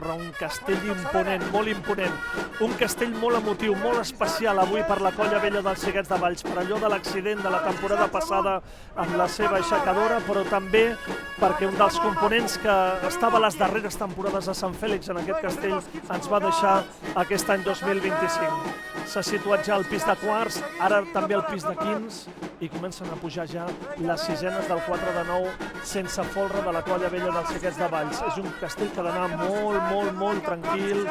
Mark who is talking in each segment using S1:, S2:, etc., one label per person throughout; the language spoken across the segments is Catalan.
S1: sorra, un castell imponent, molt imponent, un castell molt emotiu, molt especial avui per la Colla Vella dels Xiquets de Valls, per allò de l'accident de la temporada passada amb la seva aixecadora, però també perquè un dels components que estava a les darreres temporades a Sant Fèlix en aquest castell ens va deixar aquest any 2025. S'ha situat ja al pis de quarts, ara també al pis de quins, i comencen a pujar ja les sisenes del 4 de 9 sense folre de la Colla Vella dels Xiquets de Valls. És un castell que ha d'anar molt tranquil,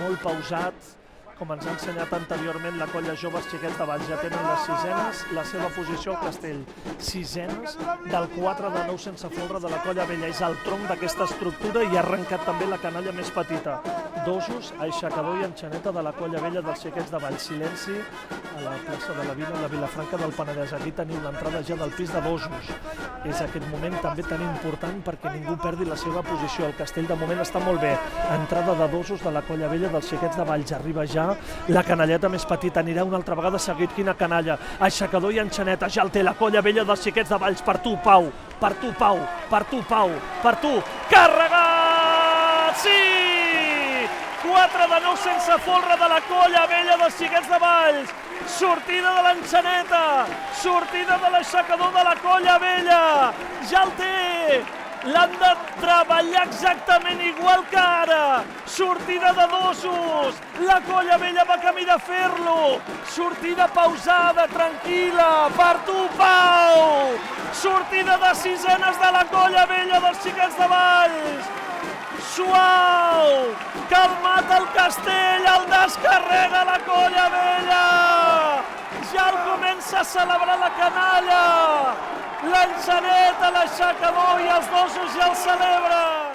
S1: molt pausat, com ens ha ensenyat anteriorment la Colla Joves Xiquets de Valls. Ja tenen les sisenes, la seva posició al castell. Sisenes del 4 de 9 sense folre de la Colla Vella. És el tronc d'aquesta estructura i ha arrencat també la canalla més petita. Dosos, aixecador i enxaneta de la Colla Vella dels Xiquets de Valls. Silenci a la plaça de la Vila, a la Vilafranca del Penedès. Aquí teniu l'entrada ja del pis de dosos. És aquest moment també tan important perquè ningú perdi la seva posició. El castell de moment està molt bé. Entrada de dosos de la Colla Vella dels Xiquets de Valls. Arriba ja la canalleta més petita, anirà una altra vegada seguit. Quina canalla, aixecador i enxaneta, ja el té la Colla Vella dels Xiquets de Valls. Per tu, Pau, per tu, Pau, per tu, Pau, per tu, carregat! Sí! 4 de 9 sense folre de la Colla Vella dels Xiquets de Valls. Sortida de l'enxaneta, sortida de l'aixecador de la Colla Vella, ja el té! L'han de treballar exactament igual que ara. Sortida de dosos. La Colla Vella va camí de fer-lo. Sortida pausada, tranquil·la. Per tu, Pau. Sortida de sisenes de la Colla Vella dels Xiquets de Valls. Suau. Calmat el castell. El descarrega la Colla Vella. Ja el comença a celebrar la canalla. L'enxaneta, l'aixecador i els dosos ja el celebra.